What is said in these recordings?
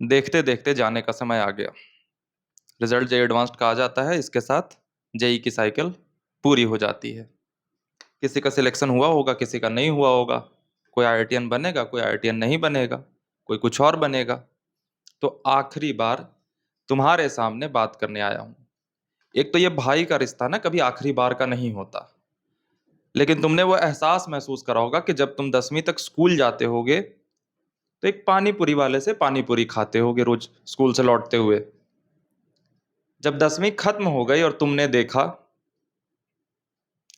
देखते देखते जाने का समय आ गया। रिजल्ट जेई एडवांस्ड का आ जाता है, इसके साथ जेई की साइकिल पूरी हो जाती है। किसी का सिलेक्शन हुआ होगा, किसी का नहीं हुआ होगा। कोई आईआईटीएन बनेगा, कोई आईआईटीएन नहीं बनेगा, कोई कुछ और बनेगा। तो आखिरी बार तुम्हारे सामने बात करने आया हूं। एक तो ये भाई का रिश्ता ना कभी आखिरी बार का नहीं होता, लेकिन तुमने वो एहसास महसूस करा होगा कि जब तुम 10वीं तक स्कूल जाते होगे तो एक पानी पूरी वाले से पानी पूरी खाते होगे रोज स्कूल से लौटते हुए। जब 10वीं खत्म हो गई और तुमने देखा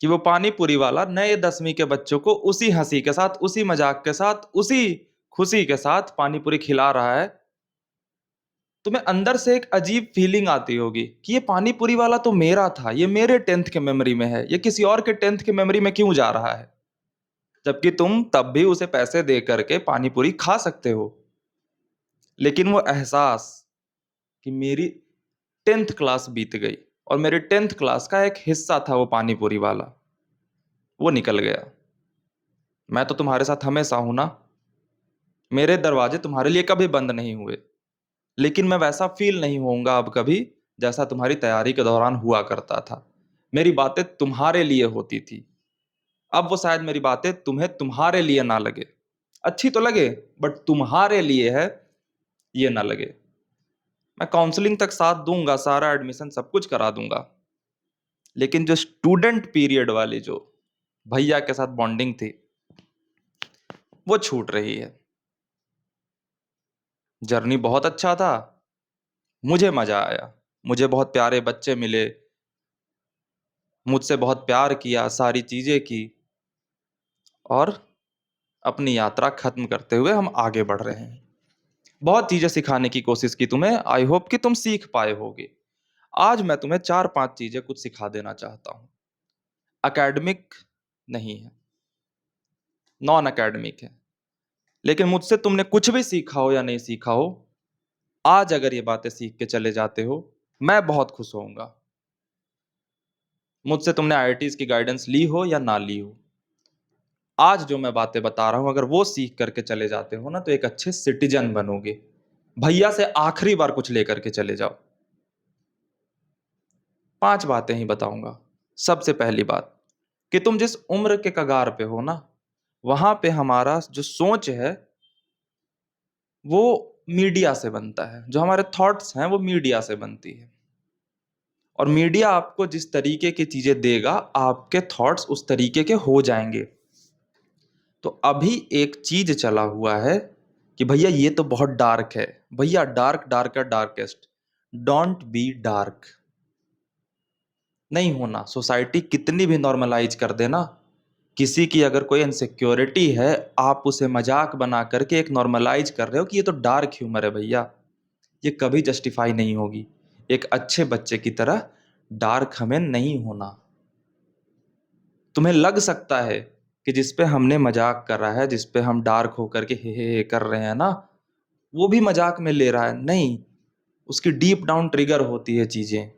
कि वो पानी पूरी वाला नए 10वीं के बच्चों को उसी हंसी के साथ, उसी मजाक के साथ, उसी खुशी के साथ पानी पूरी खिला रहा है, तुम्हें अंदर से एक अजीब फीलिंग आती होगी कि ये पानी पूरी वाला तो मेरा था, ये मेरे 10th के मेमोरी में है, ये किसी और के 10th के मेमोरी में क्यों जा रहा है? जबकि तुम तब भी उसे पैसे दे करके पानी पूरी खा सकते हो। लेकिन वो एहसास कि मेरी 10th क्लास बीत गई और मेरे 10th क्लास का एक हिस्सा था वो पानी पूरी वाला, वो निकल गया। मैं तो तुम्हारे साथ हमेशा हूं ना, मेरे दरवाजे तुम्हारे लिए कभी बंद नहीं हुए। लेकिन मैं वैसा फील नहीं होऊंगा अब कभी जैसा तुम्हारी तैयारी के दौरान हुआ करता था। मेरी बातें तुम्हारे लिए होती थी। अब वो शायद मेरी बातें तुम्हें तुम्हारे लिए ना लगे, अच्छी तो लगे बट तुम्हारे लिए है ये ना लगे। मैं काउंसलिंग तक साथ दूंगा, सारा एडमिशन सब कुछ करा दूंगा, लेकिन जो स्टूडेंट पीरियड वाली जो भैया के साथ बॉन्डिंग थी वो छूट रही है। जर्नी बहुत अच्छा था, मुझे मजा आया, मुझे बहुत प्यारे बच्चे मिले, मुझसे बहुत प्यार किया, सारी चीजें की, और अपनी यात्रा खत्म करते हुए हम आगे बढ़ रहे हैं। बहुत चीजें सिखाने की कोशिश की तुम्हें, आई होप कि तुम सीख पाए होगे। आज मैं तुम्हें 4-5 चीजें कुछ सिखा देना चाहता हूं। एकेडमिक नहीं है, नॉन एकेडमिक है, लेकिन मुझसे तुमने कुछ भी सीखा हो या नहीं सीखा हो, आज अगर ये बातें सीख के चले जाते हो मैं बहुत खुश होऊंगा। मुझसे तुमने आईआईटीज की गाइडेंस ली हो या ना ली हो, आज जो मैं बातें बता रहा हूं अगर वो सीख करके चले जाते हो ना तो एक अच्छे सिटीजन बनोगे। भैया से आखिरी बार कुछ लेकर के चले जाओ। 5 बातें ही बताऊंगा। सबसे पहली बात कि तुम जिस उम्र के कगार पे हो ना, वहां पे हमारा जो सोच है वो मीडिया से बनता है, जो हमारे थॉट्स हैं वो मीडिया से बनती है। और मीडिया आपको जिस तरीके की चीजें देगा आपके थॉट्स उस तरीके के हो जाएंगे। तो अभी एक चीज चला हुआ है कि भैया ये तो बहुत डार्क है, भैया dark dark darkest. Don't be dark. नहीं होना। सोसाइटी कितनी भी नॉर्मलाइज कर देना, किसी की अगर कोई इनसिक्योरिटी है आप उसे मजाक बना करके एक नॉर्मलाइज कर रहे हो कि ये तो डार्क ह्यूमर है, भैया ये कभी जस्टिफाई नहीं होगी। एक अच्छे बच्चे की तरह डार्क हमें नहीं होना। तुम्हें लग सकता है कि जिस पे हमने मजाक कर रहा है, जिस पे हम डार्क होकर के हे कर रहे हैं ना, वो भी मजाक में ले रहा है। नहीं, उसकी डीप डाउन ट्रिगर होती है चीजें।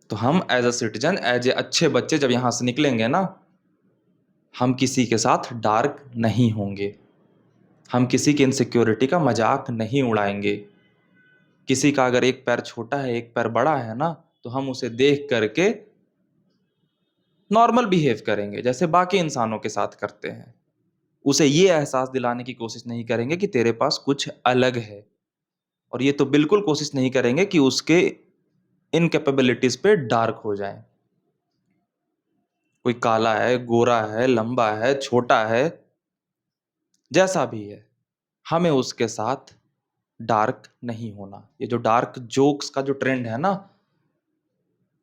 तो हम as a citizen, as a अच्छे बच्चे जब यहां से निकलेंगे ना, हम किसी के साथ डार्क नहीं होंगे, हम किसी की इनसिक्योरिटी का मजाक नहीं उड़ाएंगे। किसी का अगर एक पैर छोटा है एक पैर बड़ा है ना, तो हम उसे देख करके नॉर्मल बिहेव करेंगे जैसे बाकी इंसानों के साथ करते हैं। उसे ये एहसास दिलाने की कोशिश नहीं करेंगे कि तेरे पास कुछ अलग है, और ये तो बिल्कुल कोशिश नहीं करेंगे कि उसके इनकेपेबिलिटीज पे डार्क हो जाए। कोई काला है, गोरा है, लंबा है, छोटा है, जैसा भी है, हमें उसके साथ डार्क नहीं होना। ये जो डार्क जोक्स का जो ट्रेंड है ना,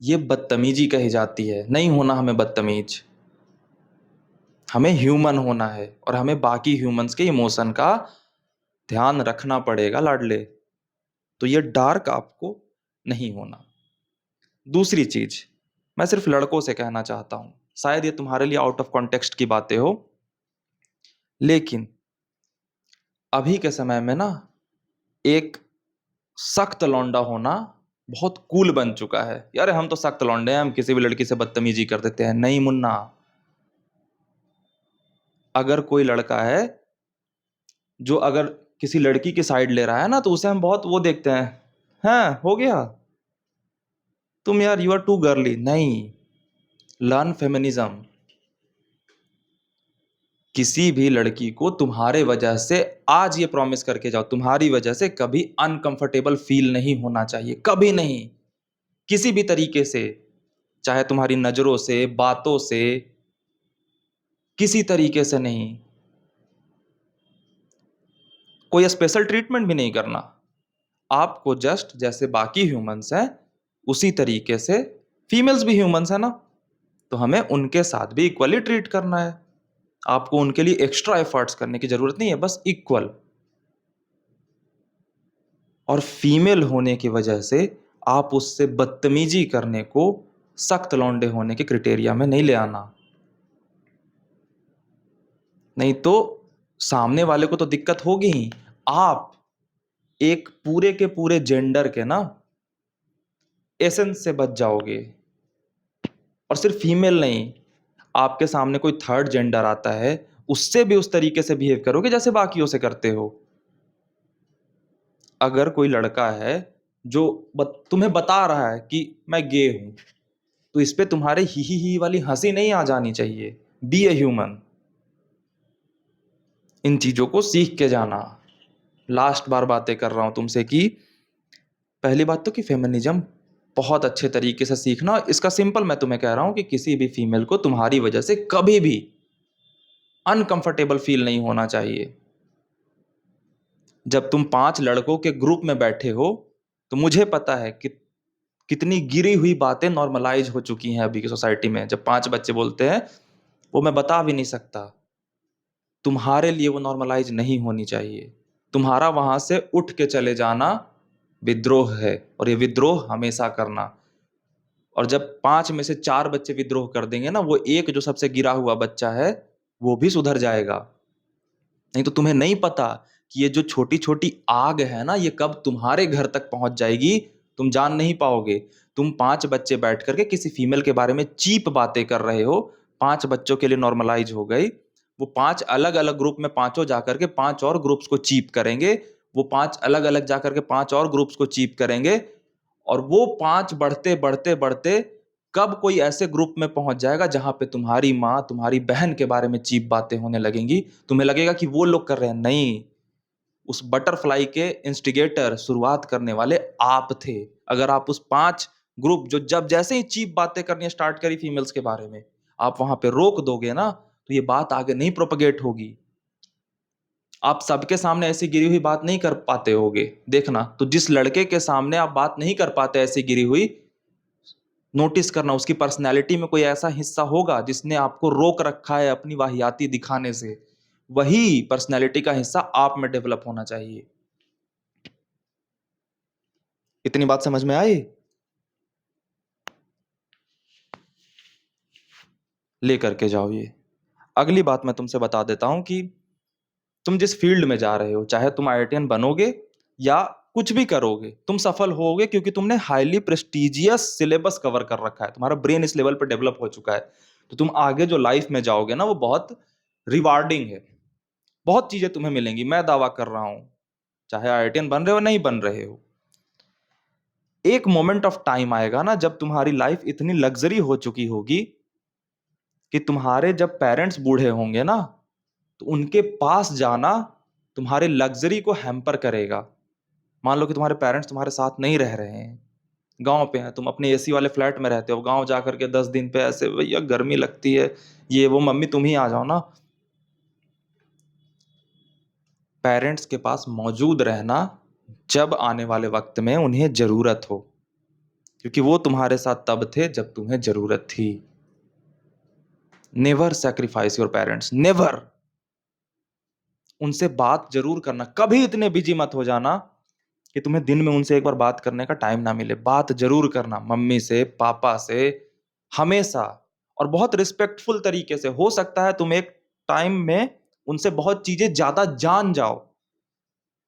ये बदतमीजी कही जाती है। नहीं होना हमें बदतमीज, हमें ह्यूमन होना है, और हमें बाकी ह्यूमंस के इमोशन का ध्यान रखना पड़ेगा लाडले। तो ये डार्क आपको नहीं होना। दूसरी चीज मैं सिर्फ लड़कों से कहना चाहता हूं, शायद ये तुम्हारे लिए आउट ऑफ कॉन्टेक्स्ट की बातें हो, लेकिन अभी के समय में ना एक सख्त लौंडा होना बहुत कूल बन चुका है। यार हम तो सख्त लौंडे हैं, हम किसी भी लड़की से बदतमीजी कर देते हैं। नहीं मुन्ना, अगर कोई लड़का है जो अगर किसी लड़की की साइड ले रहा है ना, तो उसे हम बहुत वो देखते हैं, हाँ हो गया तुम यार, यू आर टू गर्ली। नहीं, लर्न फेमिनिज्म। किसी भी लड़की को तुम्हारे वजह से, आज ये प्रॉमिस करके जाओ, तुम्हारी वजह से कभी अनकंफर्टेबल फील नहीं होना चाहिए, कभी नहीं, किसी भी तरीके से, चाहे तुम्हारी नजरों से, बातों से, किसी तरीके से नहीं। कोई स्पेशल ट्रीटमेंट भी नहीं करना, आपको जस्ट जैसे बाकी ह्यूमंस हैं उसी तरीके से फीमेल्स भी ह्यूमंस है ना, तो हमें उनके साथ भी इक्वली ट्रीट करना है। आपको उनके लिए एक्स्ट्रा एफर्ट्स करने की जरूरत नहीं है, बस इक्वल। और फीमेल होने की वजह से आप उससे बदतमीजी करने को सख्त लौंडे होने के क्राइटेरिया में नहीं ले आना, नहीं तो सामने वाले को तो दिक्कत होगी ही। आप एक पूरे के पूरे जेंडर के ना एसेंस से बच जाओगे। और सिर्फ फीमेल नहीं, आपके सामने कोई थर्ड जेंडर आता है, उससे भी उस तरीके से बिहेव करोगे जैसे बाकियों से करते हो। अगर कोई लड़का है जो तुम्हें बता रहा है कि मैं गे हूं, तो इस पे तुम्हारे ही वाली हंसी नहीं आ जानी चाहिए। B a human. इन चीजों को सीख के जाना। लास्ट बार बातें कर रहा हूं तुमसे कि पहली बात तो कि फेमिनिज्म बहुत अच्छे तरीके से सीखना। इसका सिंपल मैं तुम्हें कह रहा हूं कि किसी भी फीमेल को तुम्हारी वजह से कभी भी अनकंफर्टेबल फील नहीं होना चाहिए। जब तुम 5 लड़कों के ग्रुप में बैठे हो, तो मुझे पता है कि कितनी गिरी हुई बातें नॉर्मलाइज हो चुकी हैं अभी की सोसाइटी में। जब 5 बच्चे बोलते हैं, वो मैं बता भी नहीं सकता। तुम्हारे लिए वो नॉर्मलाइज नहीं होनी चाहिए। तुम्हारा वहां से उठ के चले जाना विद्रोह है, और ये विद्रोह हमेशा करना। और जब 5 में से 4 बच्चे विद्रोह कर देंगे ना, वो एक जो सबसे गिरा हुआ बच्चा है वो भी सुधर जाएगा। नहीं तो तुम्हें नहीं पता कि ये जो छोटी छोटी आग है ना, ये कब तुम्हारे घर तक पहुंच जाएगी, तुम जान नहीं पाओगे। तुम 5 बच्चे बैठ करके किसी फीमेल के बारे में चीप बातें कर रहे हो, 5 बच्चों के लिए नॉर्मलाइज हो गई। वो 5 अलग अलग ग्रुप में पांचों जाकर के 5 और ग्रुप्स को चीप करेंगे। वो 5 अलग अलग जाकर के 5 और ग्रुप्स को चीप करेंगे। और वो 5 बढ़ते बढ़ते बढ़ते कब कोई ऐसे ग्रुप में पहुंच जाएगा जहां पे तुम्हारी माँ, तुम्हारी बहन के बारे में चीप बातें होने लगेंगी। तुम्हें लगेगा कि वो लोग कर रहे हैं। नहीं, उस बटरफ्लाई के इंस्टिगेटर, शुरुआत करने वाले आप थे। अगर आप उस 5 ग्रुप जो जब जैसे ही चीप बातें करनी स्टार्ट करी फीमेल्स के बारे में, आप वहां पे रोक दोगे ना, तो ये बात आगे नहीं प्रोपगेट होगी। आप सबके सामने ऐसी गिरी हुई बात नहीं कर पाते होगे, देखना। तो जिस लड़के के सामने आप बात नहीं कर पाते ऐसी गिरी हुई, नोटिस करना उसकी पर्सनैलिटी में कोई ऐसा हिस्सा होगा जिसने आपको रोक रखा है अपनी वाहियाती दिखाने से। वही पर्सनैलिटी का हिस्सा आप में डेवलप होना चाहिए। इतनी बात समझ में आई? लेकर के जाओ ये। अगली बात मैं तुमसे बता देता हूं कि तुम जिस फील्ड में जा रहे हो, चाहे तुम आईआईटीएन बनोगे या कुछ भी करोगे, तुम सफल होगे क्योंकि तुमने हाईली प्रेस्टिजियस सिलेबस कवर कर रखा है, तुम्हारा ब्रेन इस लेवल पर डेवलप हो चुका है। तो तुम आगे जो लाइफ में जाओगे ना, वो बहुत रिवार्डिंग है। बहुत चीजें तुम्हें मिलेंगी, मैं दावा कर रहा हूं। चाहे आईआईटीएन बन रहे हो नहीं बन रहे हो, एक मोमेंट ऑफ टाइम आएगा ना जब तुम्हारी लाइफ इतनी लग्जरी हो चुकी होगी कि तुम्हारे जब पेरेंट्स बूढ़े होंगे ना, तो उनके पास जाना तुम्हारे लग्जरी को हैम्पर करेगा। मान लो कि तुम्हारे पेरेंट्स तुम्हारे साथ नहीं रह रहे हैं, गांव पे हैं, तुम अपने एसी वाले फ्लैट में रहते हो, गांव जाकर के 10 दिन पे ऐसे भैया गर्मी लगती है, ये वो, मम्मी तुम ही आ जाओ ना। पेरेंट्स के पास मौजूद रहना जब आने वाले वक्त में उन्हें जरूरत हो, क्योंकि वो तुम्हारे साथ तब थे जब तुम्हें जरूरत थी। Never sacrifice your parents, never. उनसे बात जरूर करना, कभी इतने बिजी मत हो जाना कि तुम्हें दिन में उनसे एक बार बात करने का टाइम ना मिले। बात जरूर करना मम्मी से, पापा से, हमेशा। और बहुत रिस्पेक्टफुल तरीके से। हो सकता है तुम एक टाइम में उनसे बहुत चीजें ज्यादा जान जाओ।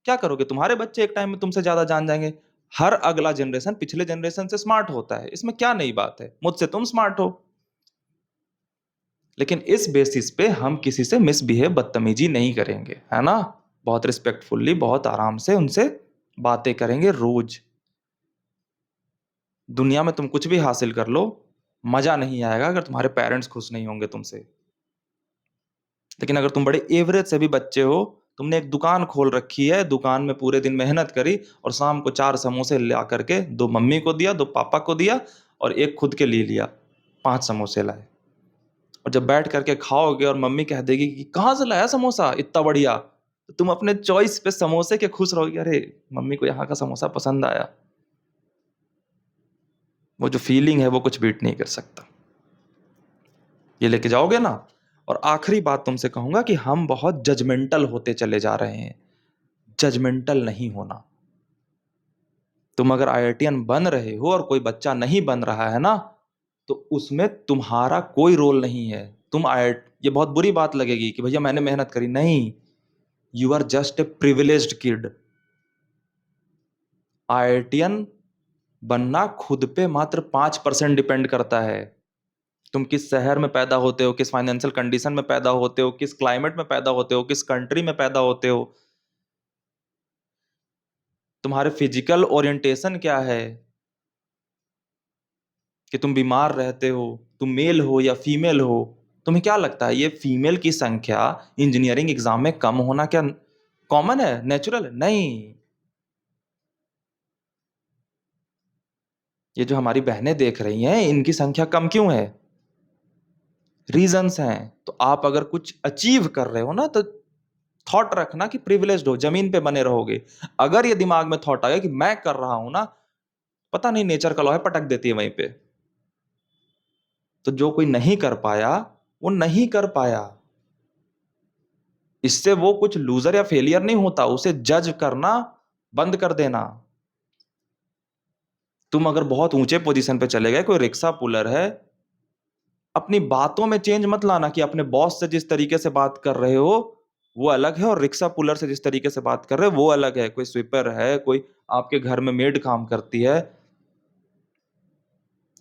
क्या करोगे, तुम्हारे बच्चे एक टाइम में तुमसे ज्यादा जान जाएंगे। हर अगला जनरेशन पिछले जनरेशन से स्मार्ट होता है, इसमें क्या नई बात है। मुझसे तुम स्मार्ट हो, लेकिन इस बेसिस पे हम किसी से मिसबिहेव, बदतमीजी नहीं करेंगे, है ना। बहुत रिस्पेक्टफुल्ली, बहुत आराम से उनसे बातें करेंगे रोज। दुनिया में तुम कुछ भी हासिल कर लो, मजा नहीं आएगा अगर तुम्हारे पेरेंट्स खुश नहीं होंगे तुमसे। लेकिन अगर तुम बड़े एवरेज से भी बच्चे हो, तुमने एक दुकान खोल रखी है, दुकान में पूरे दिन मेहनत करी और शाम को 4 समोसे ला करके 2 मम्मी को दिया, 2 पापा को दिया और एक खुद के लिए लिया, 5 समोसे लाए। और जब बैठ करके खाओगे और मम्मी कह देगी कि कहाँ से लाया समोसा इतना बढ़िया, तो तुम अपने चॉइस पे समोसे के खुश रहोगे, अरे मम्मी को यहाँ का समोसा पसंद आया। वो जो फीलिंग है वो कुछ बीट नहीं कर सकता। ये लेके जाओगे ना। और आखिरी बात तुमसे कहूंगा कि हम बहुत जजमेंटल होते चले जा रहे हैं। जजमेंटल नहीं होना। तुम अगर आईआईटीएन बन रहे हो और कोई बच्चा नहीं बन रहा है ना, तो उसमें तुम्हारा कोई रोल नहीं है। तुम आई ये बहुत बुरी बात लगेगी कि भैया मैंने मेहनत करी, नहीं। You are just a privileged kid. IITian बनना खुद पे मात्र 5% डिपेंड करता है। तुम किस शहर में पैदा होते हो, किस फाइनेंशियल कंडीशन में पैदा होते हो, किस क्लाइमेट में पैदा होते हो, किस कंट्री में पैदा होते हो, तुम्हारे फिजिकल ओरिएंटेशन क्या है, कि तुम बीमार रहते हो, तुम मेल हो या फीमेल हो। तुम्हें क्या लगता है ये फीमेल की संख्या इंजीनियरिंग एग्जाम में कम होना क्या कॉमन है, नेचुरल है? नहीं। ये जो हमारी बहनें देख रही हैं, इनकी संख्या कम क्यों है? रीजंस हैं। तो आप अगर कुछ अचीव कर रहे हो ना, तो थॉट रखना कि प्रिविलेज्ड हो, जमीन पे बने रहोगे। अगर ये दिमाग में थॉट आया कि मैं कर रहा हूं ना, पता नहीं नेचर का लॉ है, पटक देती है वहीं पे। तो जो कोई नहीं कर पाया, वो नहीं कर पाया। इससे वो कुछ लूजर या फेलियर नहीं होता, उसे जज करना बंद कर देना। तुम अगर बहुत ऊंचे पोजीशन पे चले गए, कोई रिक्शा पुलर है, अपनी बातों में चेंज मत लाना कि अपने बॉस से जिस तरीके से बात कर रहे हो वो अलग है और रिक्शा पुलर से जिस तरीके से बात कर रहे हो वो अलग है। कोई स्वीपर है, कोई आपके घर में मेड काम करती है,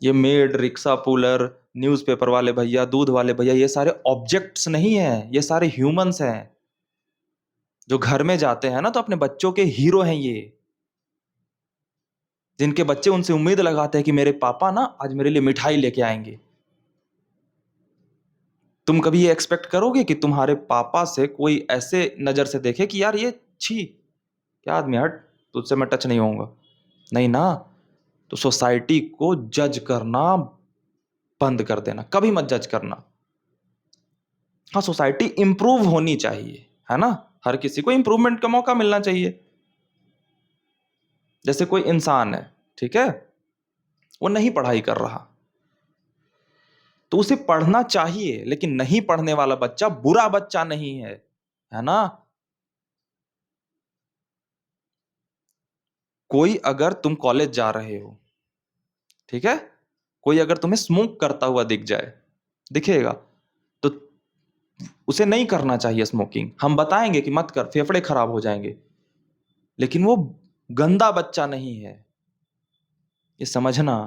ये मेड, रिक्शा पुलर, न्यूज़पेपर वाले भैया, दूध वाले भैया, ये सारे ऑब्जेक्ट्स नहीं है, ये सारे ह्यूमंस हैं जो घर में जाते हैं ना तो अपने बच्चों के हीरो हैं ये। जिनके बच्चे उनसे उम्मीद लगाते हैं कि मेरे पापा ना आज मेरे लिए मिठाई लेके आएंगे। तुम कभी ये एक्सपेक्ट करोगे कि तुम्हारे पापा से कोई ऐसे नजर से देखे कि यार ये छी, क्या आदमी, हट, तुझसे मैं टच नहीं होऊंगा? नहीं ना। तो सोसाइटी को जज करना बंद कर देना, कभी मत जज करना। हाँ, सोसाइटी इंप्रूव होनी चाहिए, है ना। हर किसी को इंप्रूवमेंट का मौका मिलना चाहिए। जैसे कोई इंसान है, ठीक है, वो नहीं पढ़ाई कर रहा, तो उसे पढ़ना चाहिए, लेकिन नहीं पढ़ने वाला बच्चा बुरा बच्चा नहीं है ना। कोई अगर तुम कॉलेज जा रहे हो, ठीक है, कोई अगर तुम्हें स्मोक करता हुआ दिख जाए, दिखेगा, तो उसे नहीं करना चाहिए स्मोकिंग। हम बताएंगे कि मत कर, फेफड़े खराब हो जाएंगे, लेकिन वो गंदा बच्चा नहीं है, ये समझना।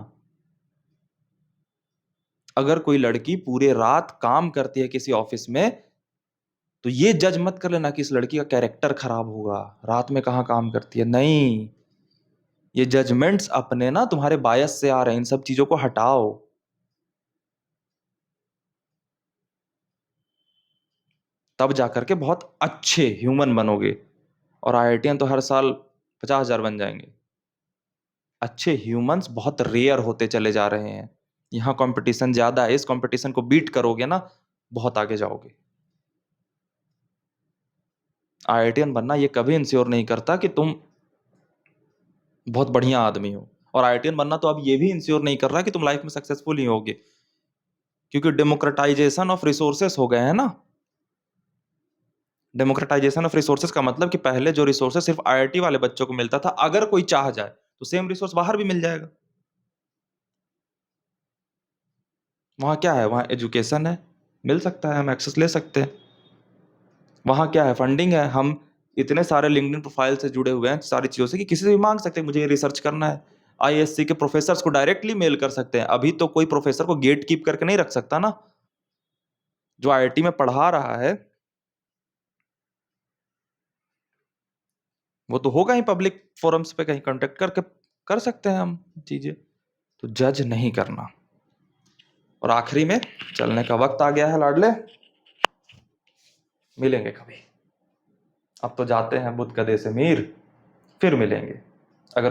अगर कोई लड़की पूरे रात काम करती है किसी ऑफिस में, तो ये जज मत कर लेना कि इस लड़की का कैरेक्टर खराब होगा, रात में कहाँ काम करती है, नहीं। ये जजमेंट्स अपने ना तुम्हारे बायस से आ रहे हैं, इन सब चीजों को हटाओ। तब जाकर के बहुत अच्छे ह्यूमन बनोगे। और आईआईटीएन तो हर साल 50,000 बन जाएंगे। अच्छे ह्यूमंस बहुत रेयर होते चले जा रहे हैं। यहाँ कंपटीशन ज्यादा है, इस कंपटीशन को बीट करोगे ना, बहुत आगे जाओगे। आईआईटीएन बनना ये कभी इंश्योर नहीं करता कि तुम बहुत बढ़िया आदमी हो। और आईआईटीएन बनना तो अब ये भी इंश्योर नहीं कर रहा कि तुम लाइफ में सक्सेसफुल ही होगे, क्योंकि डेमोक्रेटाइजेशन ऑफ रिसोर्सेस हो गए हैं ना। डेमोक्रेटाइजेशन ऑफ रिसोर्सेस का मतलब कि पहले जो रिसोर्सेस सिर्फ आईआईटी वाले बच्चों को मिलता था, अगर कोई चाह जाए तो सेम रिसोर्स बाहर भी मिल जाएगा। वहां क्या है? वहां एजुकेशन है, मिल सकता है, हम एक्सेस ले सकते हैं। वहां क्या है? फंडिंग है। हम इतने सारे लिंक्डइन प्रोफाइल से जुड़े हुए हैं सारी चीजों से कि किसी से भी मांग सकते हैं मुझे ये रिसर्च करना है। आईएससी के प्रोफेसर को डायरेक्टली मेल कर सकते हैं। अभी तो कोई प्रोफेसर को गेट कीप करके नहीं रख सकता ना। जो आईआईटी में पढ़ा रहा है, वो तो होगा ही, पब्लिक फोरम्स पे कहीं कांटेक्ट करके कर सकते हैं हम चीजें, तो जज नहीं करना। और आखिरी में चलने का वक्त आ गया है लाडले, मिलेंगे कभी। अब तो जाते हैं बुद्ध गधे से मीर, फिर मिलेंगे।